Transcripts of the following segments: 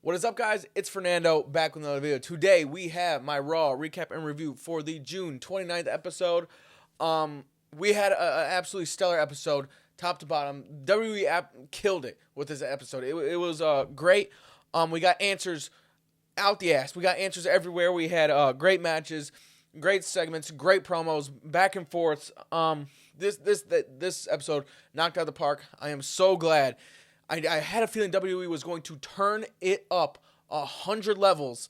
What is up, guys? It's Fernando back with another video. Today we have my Raw recap and review for the June 29th episode. We had an absolutely stellar episode, top to bottom. WWE killed it with this episode. It was great. We got answers out the ass. We got answers everywhere. We had great matches, great segments, great promos, back and forth. This episode knocked out of the park. I am so glad. I had a feeling WWE was going to turn it up 100 levels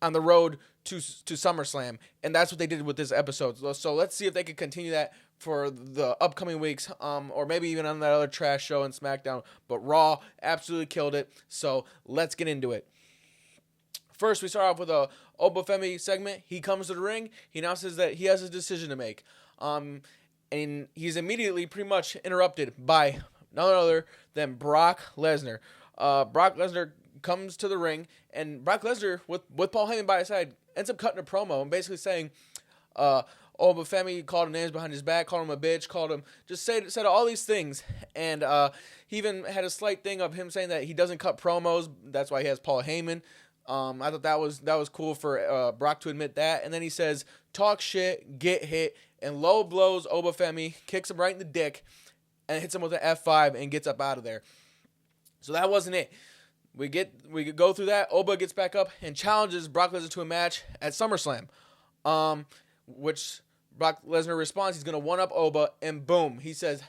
on the road to SummerSlam, and that's what they did with this episode. So let's see if they can continue that for the upcoming weeks, or maybe even on that other trash show in SmackDown. But Raw absolutely killed it, so let's get into it. First, we start off with a Obafemi segment. He comes to the ring. He announces that he has a decision to make, and he's immediately pretty much interrupted by none other than Brock Lesnar. Brock Lesnar comes to the ring, and Brock Lesnar, with Paul Heyman by his side, ends up cutting a promo and basically saying, Obafemi called him names behind his back, called him a bitch, said all these things, and he even had a slight thing of him saying that he doesn't cut promos. That's why he has Paul Heyman. I thought that was cool for Brock to admit that, and then he says, "Talk shit, get hit," and low blows Obafemi, kicks him right in the dick, and hits him with an F5 and gets up out of there. So that wasn't it. We go through that. Oba gets back up and challenges Brock Lesnar to a match at SummerSlam, which Brock Lesnar responds. He's going to one-up Oba, and boom, he says,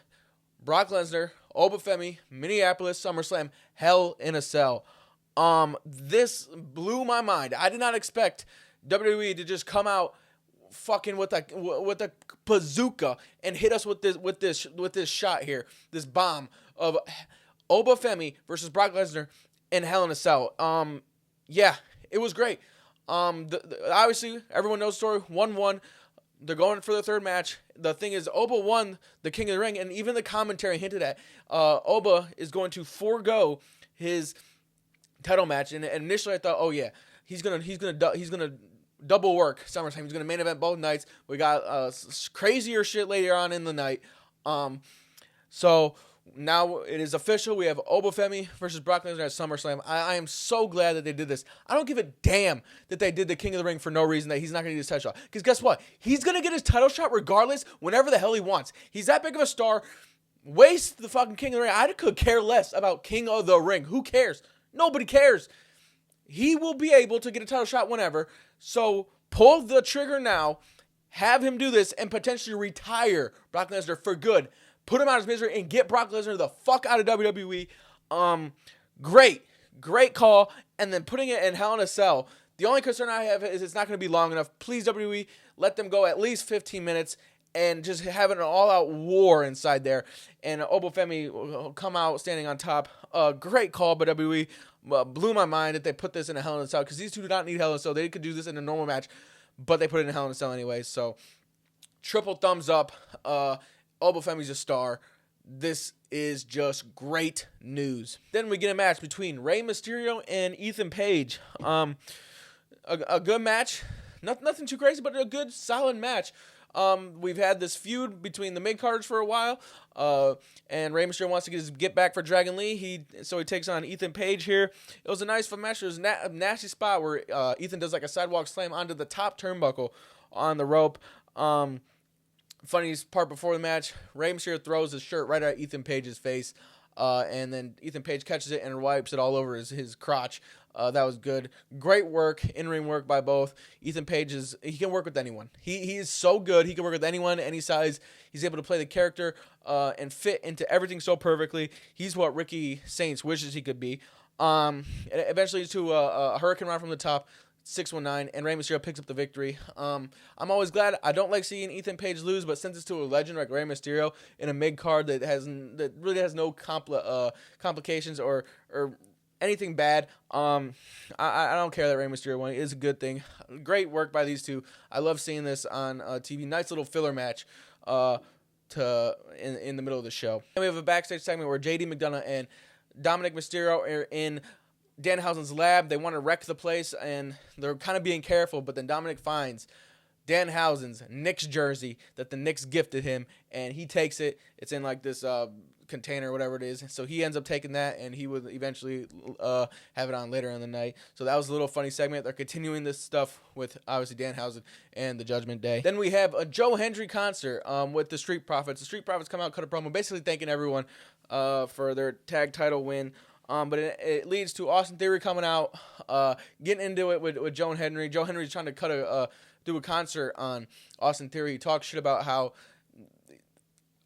Brock Lesnar, Obafemi, Minneapolis, SummerSlam, Hell in a Cell. This blew my mind. I did not expect WWE to just come out fucking with a bazooka and hit us with this shot here, this bomb of Obafemi versus Brock Lesnar in Hell in a Cell. Yeah, it was great. Obviously everyone knows the story. 1-1. They're going for the third match. The thing is, Oba won the King of the Ring, and even the commentary hinted at Oba is going to forego his title match. And initially I thought, oh yeah, he's gonna double work SummerSlam. He's going to main event both nights. We got crazier shit later on in the night. So now it is official. We have Obafemi versus Brock Lesnar at SummerSlam. I am so glad that they did this. I don't give a damn that they did the King of the Ring for no reason, that he's not going to get his title shot. Because guess what? He's going to get his title shot regardless whenever the hell he wants. He's that big of a star. Waste the fucking King of the Ring. I could care less about King of the Ring. Who cares? Nobody cares. He will be able to get a title shot whenever. So pull the trigger now, have him do this, and potentially retire Brock Lesnar for good. Put him out of his misery and get Brock Lesnar the fuck out of WWE. Great call. And then putting it in Hell in a Cell. The only concern I have is it's not going to be long enough. Please, WWE, let them go at least 15 minutes and just have an all-out war inside there. And Obafemi will come out standing on top. Great call by WWE. Blew my mind that they put this in a Hell in a Cell, because these two do not need Hell in a Cell. They could do this in a normal match, but they put it in a Hell in a Cell anyway. So triple thumbs up. Obafemi's a star. This is just great news. Then we get a match between Rey Mysterio and Ethan Page. A good match. Nothing too crazy, but a good, solid match. We've had this feud between the mid-carders for a while, and Rey Mysterio wants to get back for Dragon Lee. So he takes on Ethan Page here. It was a nice fun match. There was a nasty spot where Ethan does like a sidewalk slam onto the top turnbuckle on the rope. Funniest part before the match, Rey Mysterio throws his shirt right at Ethan Page's face, and then Ethan Page catches it and wipes it all over his crotch. That was good. Great work, in-ring work by both. Ethan Page he can work with anyone. He is so good. He can work with anyone, any size. He's able to play the character and fit into everything so perfectly. He's what Ricky Saints wishes he could be. Eventually to a Hurricane Run from the top, 619, and Rey Mysterio picks up the victory. I'm always glad. I don't like seeing Ethan Page lose, but since it's to a legend like Rey Mysterio in a mid-card that really has no complications or anything bad, I don't care that Rey Mysterio won. It is a good thing. Great work by these two. I love seeing this on TV. Nice little filler match in the middle of the show. And we have a backstage segment where JD McDonough and Dominic Mysterio are in Danhausen's lab. They want to wreck the place, and they're kind of being careful, but then Dominic finds Danhausen's Knicks jersey that the Knicks gifted him, and he takes it. It's in like this container, whatever it is. So he ends up taking that, and he would eventually have it on later in the night. So that was a little funny segment. They're continuing this stuff with obviously Danhausen and the Judgment Day. Then we have a Joe Hendry concert with the Street Profits. The Street Profits come out, cut a promo, basically thanking everyone for their tag title win. But it leads to Austin Theory coming out, getting into it with Joe Hendry. Joe Hendry's trying to do a concert on Austin Theory. He talks shit about how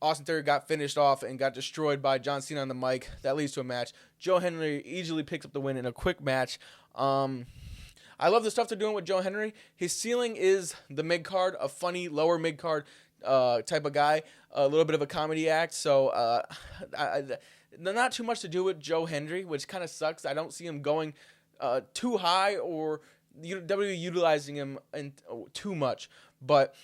Austin Theory got finished off and got destroyed by John Cena on the mic. That leads to a match. Joe Hendry easily picks up the win in a quick match. I love the stuff they're doing with Joe Hendry. His ceiling is the mid-card, a funny lower mid-card type of guy, a little bit of a comedy act. So not too much to do with Joe Hendry, which kind of sucks. I don't see him going too high or WWE utilizing him too much. But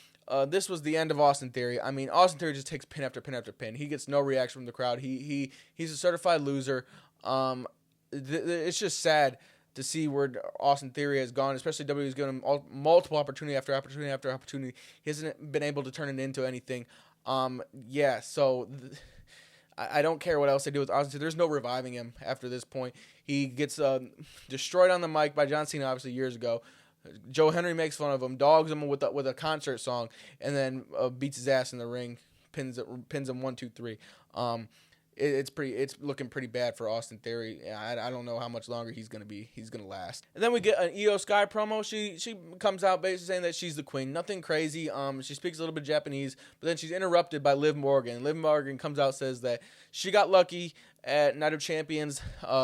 this was the end of Austin Theory. I mean, Austin Theory just takes pin after pin after pin. He gets no reaction from the crowd. He's a certified loser. It's just sad to see where Austin Theory has gone, especially WWE's given him multiple opportunity after opportunity after opportunity. He hasn't been able to turn it into anything. So I don't care what else they do with Austin Theory. There's no reviving him after this point. He gets destroyed on the mic by John Cena, obviously, years ago. Joe Hendry makes fun of him, dogs him with a concert song, and then beats his ass in the ring, pins him 1, 2, 3. It's looking pretty bad for Austin Theory. I don't know how much longer he's gonna last. And then we get an Io Sky promo. She comes out basically saying that she's the queen. Nothing crazy. She speaks a little bit Japanese, but then she's interrupted by Liv Morgan. Liv Morgan comes out, says that she got lucky at Night of Champions.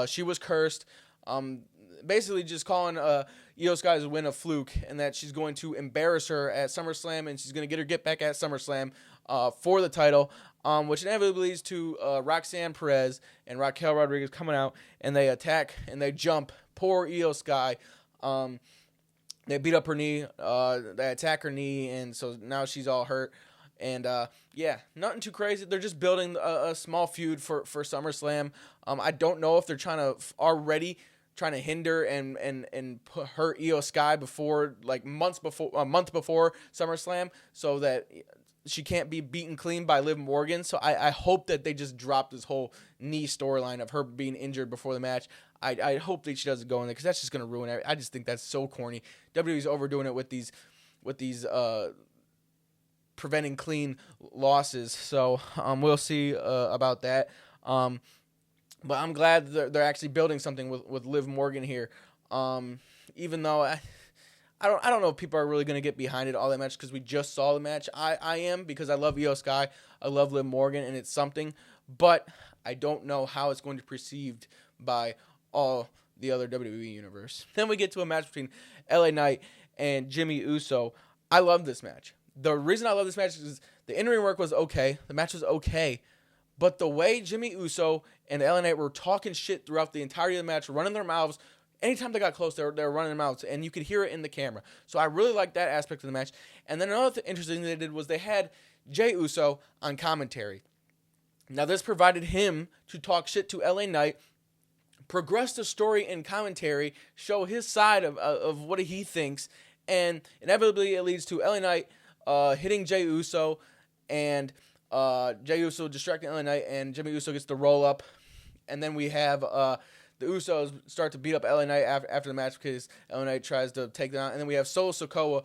She was cursed. Basically just calling Io Sky's win a fluke, and that she's going to embarrass her at SummerSlam, and she's going to get her get back at SummerSlam for the title, which inevitably leads to Roxanne Perez and Raquel Rodriguez coming out, and they attack and they jump poor Io Sky. They beat up her knee, they attack her knee, and so now she's all hurt. And nothing too crazy. They're just building a small feud for SummerSlam. I don't know if they're trying to hinder and hurt Io Sky before, like a month before SummerSlam, so that she can't be beaten clean by Liv Morgan. So I hope that they just drop this whole knee storyline of her being injured before the match. I hope that she doesn't go in there, because that's just going to ruin it. I just think that's so corny. WWE's overdoing it with these preventing clean losses. So we'll see about that. But I'm glad they're actually building something with Liv Morgan here. Even though I don't know if people are really going to get behind it all that much, because we just saw the match. I am, because I love Io Sky. I love Liv Morgan, and it's something. But I don't know how it's going to be perceived by all the other WWE universe. Then we get to a match between LA Knight and Jimmy Uso. I love this match. The reason I love this match is the in-ring work was okay. The match was okay. But the way Jimmy Uso and LA Knight were talking shit throughout the entirety of the match, running their mouths, anytime they got close, they were running their mouths, and you could hear it in the camera. So I really liked that aspect of the match. And then another interesting thing they did was they had Jey Uso on commentary. Now this provided him to talk shit to LA Knight, progress the story in commentary, show his side of what he thinks, and inevitably it leads to LA Knight hitting Jey Uso, and Jey Uso distracting LA Knight, and Jimmy Uso gets the roll up, and then we have the Usos start to beat up LA Knight after the match, because LA Knight tries to take them out, and then we have Solo Sikoa,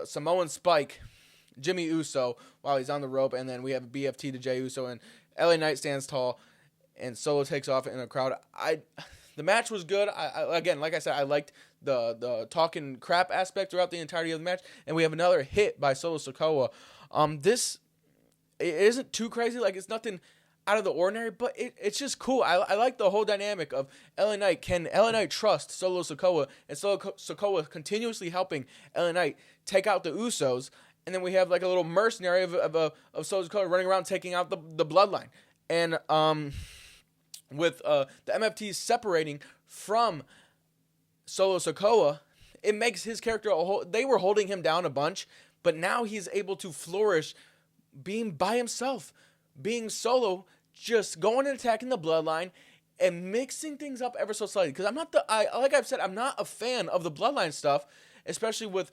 Samoan Spike, Jimmy Uso while he's on the rope, and then we have a BFT to Jey Uso, and LA Knight stands tall, and Solo takes off in the crowd. The match was good. Again, like I said, I liked the talking crap aspect throughout the entirety of the match, and we have another hit by Solo Sikoa. This it isn't too crazy, like it's nothing out of the ordinary, but it's just cool. I like the whole dynamic of LA Knight. Can LA Knight trust Solo Sikoa, and Solo Sikoa continuously helping LA Knight take out the Usos, and then we have like a little mercenary of Solo Sikoa running around taking out the Bloodline, and with the MFTs separating from Solo Sikoa, it makes his character they were holding him down a bunch, but now he's able to flourish being by himself, being solo, just going and attacking the Bloodline and mixing things up ever so slightly. Because like I've said, I'm not a fan of the Bloodline stuff, especially with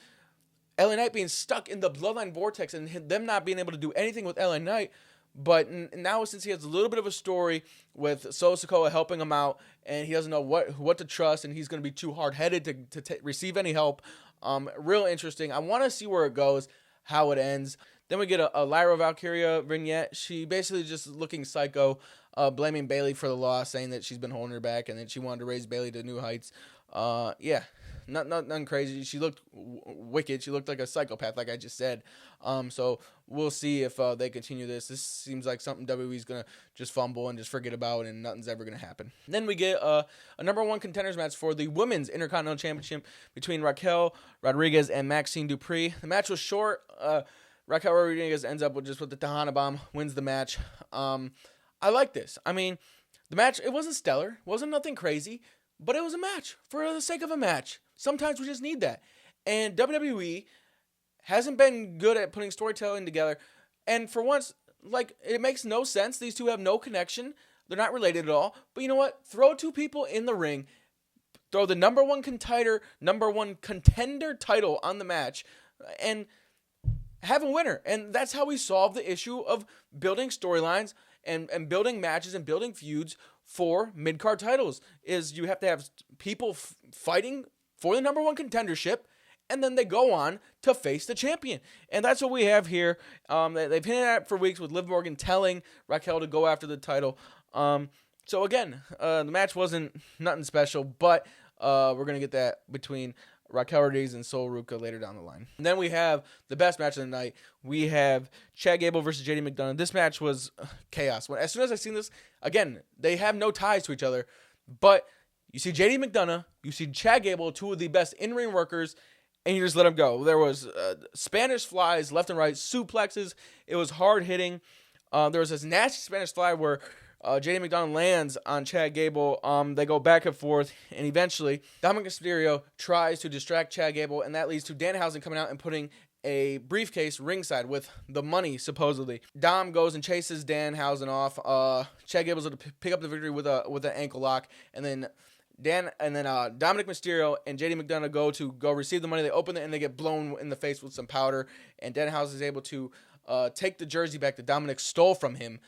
LA Knight being stuck in the Bloodline vortex and them not being able to do anything with LA Knight. But now since he has a little bit of a story with Solo Sikoa helping him out, and he doesn't know what to trust, and he's going to be too hard-headed to receive any help. Real interesting. I want to see where it goes, how it ends. Then we get a Lyra Valkyria vignette. She basically just looking psycho, blaming Bayley for the loss, saying that she's been holding her back and that she wanted to raise Bayley to new heights. Yeah, nothing crazy. She looked wicked. She looked like a psychopath, like I just said. So we'll see if they continue this. This seems like something WWE's going to just fumble and just forget about, and nothing's ever going to happen. Then we get a number one contenders match for the Women's Intercontinental Championship between Raquel Rodriguez and Maxine Dupree. The match was short. Raquel Rodriguez ends up with the Tejana Bomb, wins the match. I like this. I mean, the match, it wasn't stellar. It wasn't nothing crazy, but it was a match for the sake of a match. Sometimes we just need that. And WWE hasn't been good at putting storytelling together. And for once, like, it makes no sense. These two have no connection. They're not related at all. But you know what? Throw two people in the ring. Throw the number one contender title on the match. And have a winner. And that's how we solve the issue of building storylines and building matches and building feuds for mid-card titles. Is you have to have people fighting for the number one contendership, and then they go on to face the champion. And that's what we have here. They've hinted at it for weeks with Liv Morgan telling Raquel to go after the title. So again, the match wasn't nothing special, but we're going to get that between Raquel Rodriguez and Sol Ruca later down the line. And then we have the best match of the night. We have Chad Gable versus JD McDonough. This match was chaos. As soon as I seen this, again, they have no ties to each other, but you see JD McDonough, you see Chad Gable, two of the best in-ring workers, and you just let them go. There was Spanish flies left and right, suplexes. It was hard-hitting. There was this nasty Spanish fly where JD McDonough lands on Chad Gable. They go back and forth, and eventually Dominic Mysterio tries to distract Chad Gable, and that leads to Danhausen coming out and putting a briefcase ringside with the money, supposedly. Dom goes and chases Danhausen off. Chad Gable's able to pick up the victory with an ankle lock, and then Dominic Mysterio and JD McDonough go receive the money. They open it and they get blown in the face with some powder. And Danhausen is able to take the jersey back that Dominic stole from him.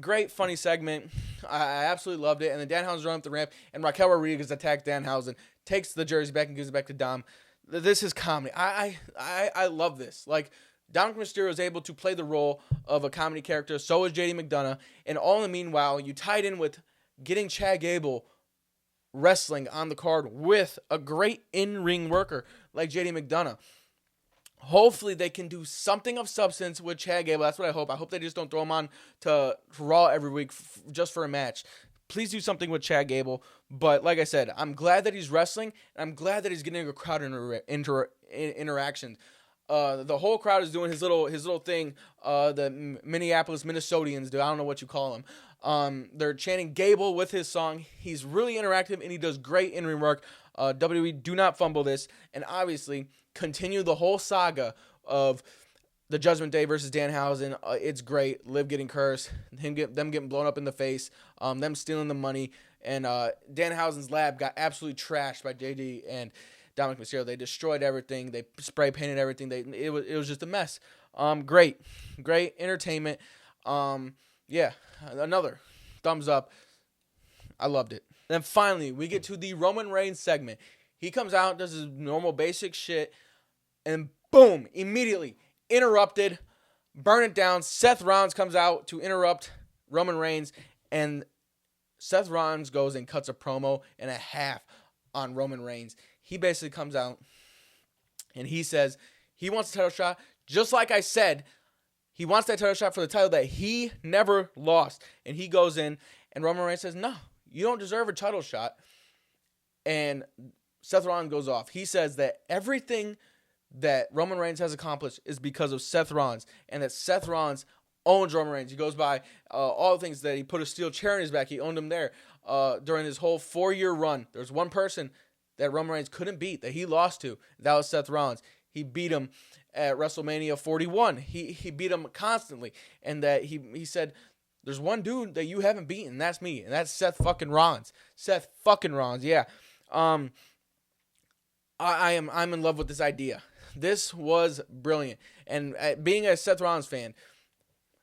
Great funny segment. I absolutely loved it. And then Danhausen's running up the ramp, and Raquel Rodriguez attacks Danhausen, takes the jersey back and gives it back to Dom. This is comedy. I love this. Like, Dominic Mysterio is able to play the role of a comedy character. So is JD McDonough. And all in the meanwhile, you tied in with getting Chad Gable wrestling on the card with a great in-ring worker like JD McDonough. Hopefully they can do something of substance with Chad Gable. That's what I hope. I hope they just don't throw him on to Raw every week just for a match. Please do something with Chad Gable. But like I said, I'm glad that he's wrestling, and I'm glad that he's getting a crowd interaction. The whole crowd is doing his little thing. The Minneapolis Minnesotians do. I don't know what you call them. They're chanting Gable with his song. He's really interactive, and he does great in-ring work. WWE, do not fumble this. And obviously, continue the whole saga of the Judgment Day versus Danhausen. It's great. Liv getting cursed. Them getting blown up in the face. Them stealing the money. And Danhausen's lab got absolutely trashed by JD and Dominic Mysterio. They destroyed everything. They spray painted everything. It was just a mess. Great entertainment. Yeah, another thumbs up. I loved it. Then finally, we get to the Roman Reigns segment. He comes out, does his normal basic shit, and boom, immediately interrupted, burn it down. Seth Rollins comes out to interrupt Roman Reigns, and Seth Rollins goes and cuts a promo and a half on Roman Reigns. He basically comes out and he says he wants a title shot. Just like I said, he wants that title shot for the title that he never lost. And he goes in and Roman Reigns says, no, you don't deserve a title shot. And Seth Rollins goes off. He says that everything that Roman Reigns has accomplished is because of Seth Rollins, and that Seth Rollins owns Roman Reigns. He goes by all the things that he put a steel chair in his back. He owned him there during his whole 4-year run. There's one person that Roman Reigns couldn't beat, that he lost to. That was Seth Rollins. He beat him at WrestleMania 41. He beat him constantly. And that he said, there's one dude that you haven't beaten, and that's me. And that's Seth fucking Rollins. Seth fucking Rollins, yeah. I'm in love with this idea. This was brilliant. And being a Seth Rollins fan,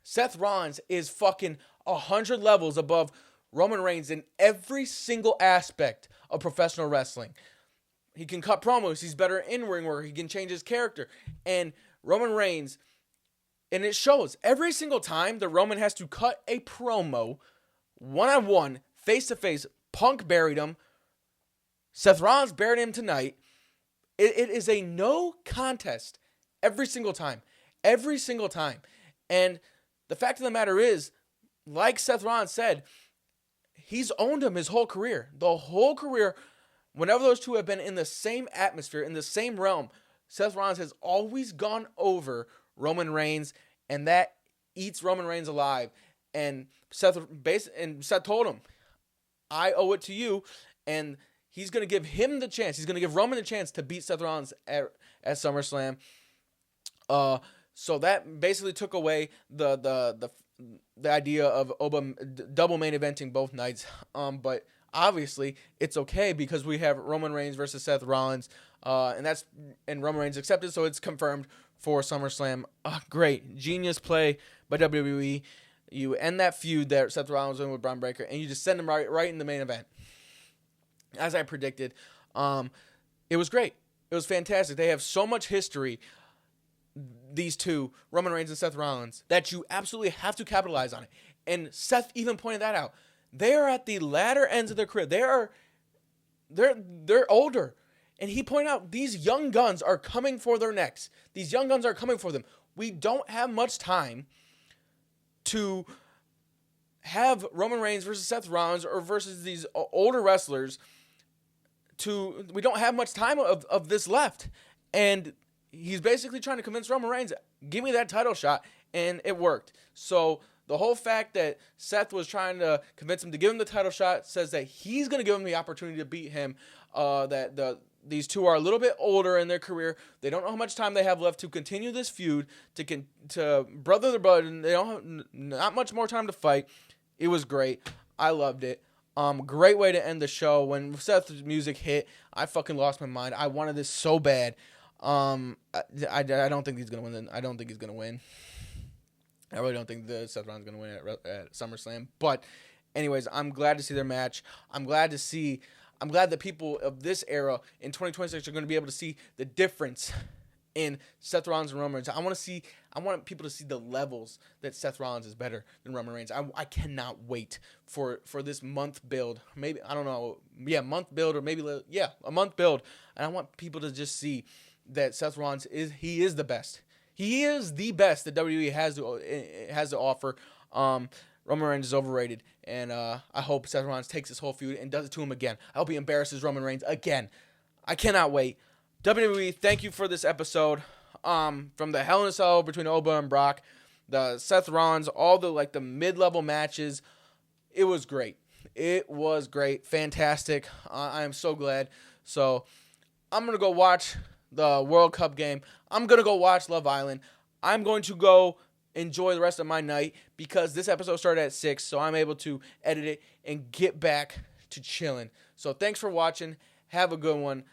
Seth Rollins is fucking 100 levels above Roman Reigns in every single aspect of professional wrestling. He can cut promos. He's better in ring work. He can change his character. And Roman Reigns, and it shows every single time that Roman has to cut a promo, one-on-one, face-to-face. Punk buried him. Seth Rollins buried him tonight. It is a no contest every single time. Every single time. And the fact of the matter is, like Seth Rollins said, he's owned him his whole career. The whole career, whenever those two have been in the same atmosphere, in the same realm, Seth Rollins has always gone over Roman Reigns, and that eats Roman Reigns alive. And Seth told him, I owe it to you, and he's going to give him the chance. He's going to give Roman the chance to beat Seth Rollins at Summerslam. So that basically took away the idea of Oba double main eventing both nights. But obviously it's okay because we have Roman Reigns versus Seth Rollins, and Roman Reigns accepted, so it's confirmed for SummerSlam. Great, genius play by WWE. You end that feud that Seth Rollins was in with Braun Breaker, and you just send him right in the main event. As I predicted, it was great. It was fantastic. They have so much history, these two, Roman Reigns and Seth Rollins, that you absolutely have to capitalize on it. And Seth even pointed that out. They are at the latter ends of their career. They're older. And he pointed out these young guns are coming for their necks. These young guns are coming for them. We don't have much time to have Roman Reigns versus Seth Rollins or versus these older wrestlers. We don't have much time of this left. And he's basically trying to convince Roman Reigns, give me that title shot, and it worked. So the whole fact that Seth was trying to convince him to give him the title shot says that he's going to give him the opportunity to beat him. These two are a little bit older in their career. They don't know how much time they have left to continue this feud, to brother their blood, and they don't have not much more time to fight. It was great. I loved it. Great way to end the show. When Seth's music hit, I fucking lost my mind. I wanted this so bad. I don't think he's gonna win. I don't think he's gonna win. I really don't think Seth Rollins is gonna win at SummerSlam. But, anyways, I'm glad to see their match. I'm glad that people of this era in 2026 are going to be able to see the difference in Seth Rollins and Roman Reigns. I want people to see the levels that Seth Rollins is better than Roman Reigns. I cannot wait for this month build. Maybe, I don't know. Yeah, month build or maybe, a month build. And I want people to just see that Seth Rollins is the best. He is the best that WWE has to offer. Roman Reigns is overrated, and I hope Seth Rollins takes this whole feud and does it to him again. I hope he embarrasses Roman Reigns again. I cannot wait. WWE, thank you for this episode. From the Hell in a Cell between Oba and Brock, the Seth Rollins, all the mid-level matches. It was great. It was great. Fantastic. I am so glad. So I'm going to go watch the World Cup game. I'm going to go watch Love Island. I'm going to go enjoy the rest of my night because this episode started at 6, so I'm able to edit it and get back to chilling. So thanks for watching. Have a good one.